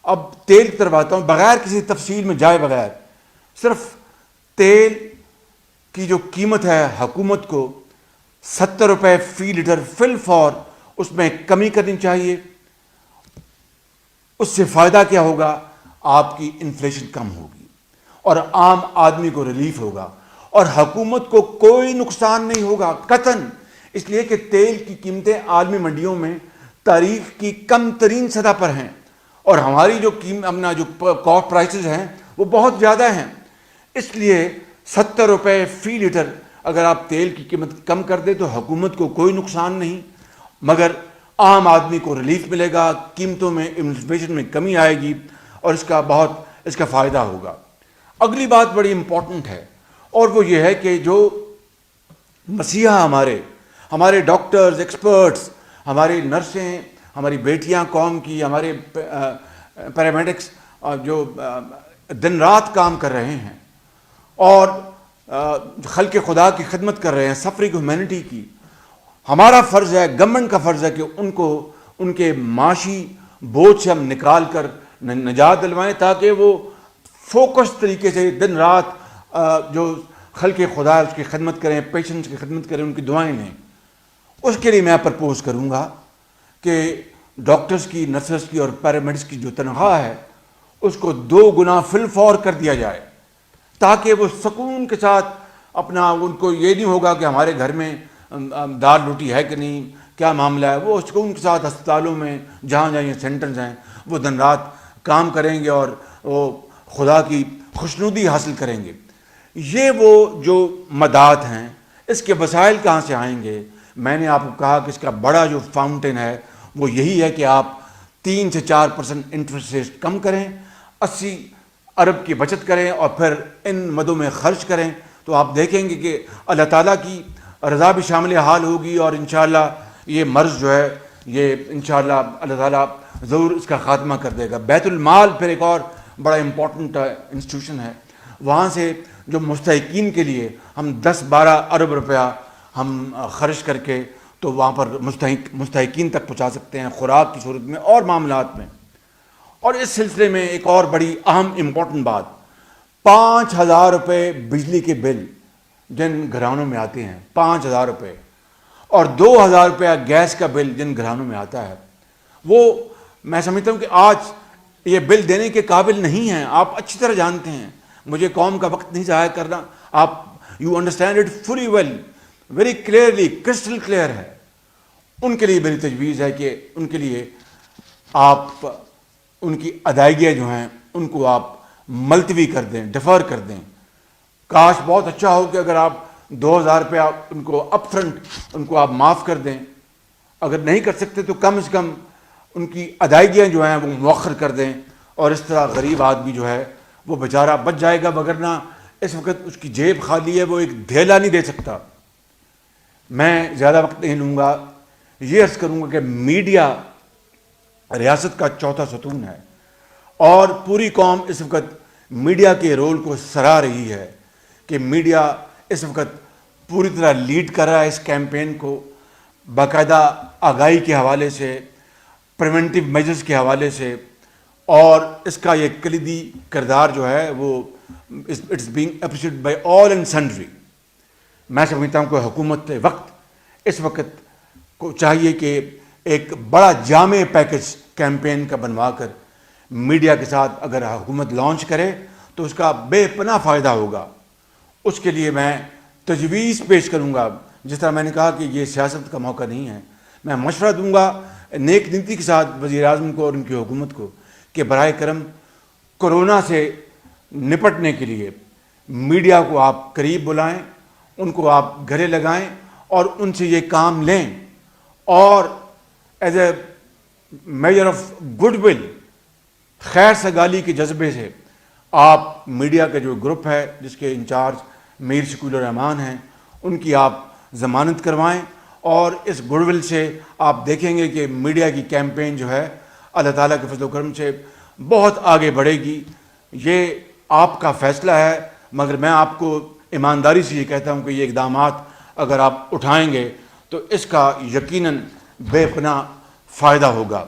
اب تیل کی طرف آتا ہوں، بغیر کسی تفصیل میں جائے بغیر، صرف تیل کی جو قیمت ہے حکومت کو 70 روپے فی لیٹر فی الفور، اس میں کمی کرنی چاہیے. اس سے فائدہ کیا ہوگا؟ آپ کی انفلیشن کم ہوگی اور عام آدمی کو ریلیف ہوگا اور حکومت کو کوئی نقصان نہیں ہوگا قطعاً. اس لیے کہ تیل کی قیمتیں عالمی منڈیوں میں تاریخ کی کم ترین سطح پر ہیں اور ہماری جو اپنا جو کاسٹ پرائسز ہیں وہ بہت زیادہ ہیں. اس لیے 70 روپے فی لیٹر اگر آپ تیل کی قیمت کم کر دیں تو حکومت کو کوئی نقصان نہیں، مگر عام آدمی کو ریلیف ملے گا، قیمتوں میں انفلیشن میں کمی آئے گی اور اس کا فائدہ ہوگا. اگلی بات بڑی امپورٹنٹ ہے اور وہ یہ ہے کہ جو مسیحا ہمارے ڈاکٹرز، ایکسپرٹس، ہماری نرسیں، ہماری بیٹیاں قوم کی، ہمارے پیرامیڈکس جو دن رات کام کر رہے ہیں اور خلق خدا کی خدمت کر رہے ہیں، سفرنگ ہیومینٹی کی، ہمارا فرض ہے، گورنمنٹ کا فرض ہے کہ ان کو ان کے معاشی بوجھ سے ہم نکال کر نجات دلوائیں تاکہ وہ فوکس طریقے سے دن رات جو خلق خدا اس کی خدمت کریں، پیشنٹس کی خدمت کریں، ان کی دعائیں لیں. اس کے لیے میں پرپوز کروں گا کہ ڈاکٹرز کی، نرسز کی اور پیرامیڈکس کی جو تنخواہ ہے اس کو 2 گنا فی الفور کر دیا جائے تاکہ وہ سکون کے ساتھ اپنا، ان کو یہ نہیں ہوگا کہ ہمارے گھر میں دال روٹی ہے کہ نہیں، کیا معاملہ ہے. وہ سکون کے ساتھ ہسپتالوں میں جہاں یہ سینٹرز ہیں وہ دن رات کام کریں گے اور وہ خدا کی خوشنودی حاصل کریں گے. یہ وہ جو مداد ہیں، اس کے وسائل کہاں سے آئیں گے؟ میں نے آپ کو کہا کہ اس کا بڑا جو فاؤنٹین ہے وہ یہی ہے کہ آپ 3 سے 4% انٹرسٹ ریٹ کم کریں، 80 ارب کی بچت کریں اور پھر ان مدوں میں خرچ کریں تو آپ دیکھیں گے کہ اللہ تعالیٰ کی رضا بھی شامل حال ہوگی اور انشاءاللہ یہ مرض جو ہے یہ انشاءاللہ اللہ تعالیٰ ضرور اس کا خاتمہ کر دے گا. بیت المال پھر ایک اور بڑا امپورٹنٹ انسٹیٹیوشن ہے، وہاں سے جو مستحقین کے لیے ہم 10-12 ارب روپیہ ہم خرچ کر کے تو وہاں پر مستحقین تک پہنچا سکتے ہیں، خوراک کی صورت میں اور معاملات میں. اور اس سلسلے میں ایک اور بڑی اہم امپورٹنٹ بات، 5,000 روپے بجلی کے بل جن گھرانوں میں آتے ہیں، 5,000 روپے، اور 2,000 روپیہ گیس کا بل جن گھرانوں میں آتا ہے، وہ میں سمجھتا ہوں کہ آج یہ بل دینے کے قابل نہیں ہیں. آپ اچھی طرح جانتے ہیں، مجھے قوم کا وقت نہیں ضائع کرنا، آپ you understand it fully well, very clearly, crystal clear ہے. ان کے لیے میری تجویز ہے کہ ان کے لیے آپ ان کی ادائیگیاں جو ہیں ان کو آپ ملتوی کر دیں، ڈیفر کر دیں. کاش بہت اچھا ہو کہ اگر آپ 2,000 روپیہ ان کو اپ فرنٹ ان کو آپ معاف کر دیں. اگر نہیں کر سکتے تو کم از کم ان کی ادائیگیاں جو ہیں وہ مؤخر کر دیں اور اس طرح غریب آدمی جو ہے وہ بیچارہ بچ جائے گا، وگرنہ اس وقت اس کی جیب خالی ہے، وہ ایک دھیلا نہیں دے سکتا. میں زیادہ وقت نہیں لوں گا، یہ عرض کروں گا کہ میڈیا ریاست کا چوتھا ستون ہے اور پوری قوم اس وقت میڈیا کے رول کو سراہ رہی ہے کہ میڈیا اس وقت پوری طرح لیڈ کر رہا ہے اس کیمپین کو، باقاعدہ آگاہی کے حوالے سے، پریونٹیو میجرز کے حوالے سے، اور اس کا یہ کلیدی کردار جو ہے وہ it's being appreciated by all and sundry. میں سمجھتا ہوں کہ حکومت وقت اس وقت کو چاہیے کہ ایک بڑا جامع پیکج کیمپین کا بنوا کر میڈیا کے ساتھ اگر حکومت لانچ کرے تو اس کا بے پناہ فائدہ ہوگا. اس کے لیے میں تجویز پیش کروں گا، جس طرح میں نے کہا کہ یہ سیاست کا موقع نہیں ہے، میں مشورہ دوں گا نیک نیتی کے ساتھ وزیر اعظم کو اور ان کی حکومت کو کہ براہ کرم کورونا سے نپٹنے کے لیے میڈیا کو آپ قریب بلائیں، ان کو آپ گھرے لگائیں اور ان سے یہ کام لیں اور as a measure of good will, خیر سگالی کے جذبے سے آپ میڈیا کا جو گروپ ہے جس کے انچارج میر شکیل الرحمان ہیں ان کی آپ ضمانت کروائیں اور اس گڈ ول سے آپ دیکھیں گے کہ میڈیا کی کیمپین جو ہے اللہ تعالیٰ کے فضل و کرم سے بہت آگے بڑھے گی. یہ آپ کا فیصلہ ہے، مگر میں آپ کو ایمانداری سے یہ کہتا ہوں کہ یہ اقدامات اگر آپ اٹھائیں گے تو اس کا یقیناً بے پناہ فائدہ ہوگا.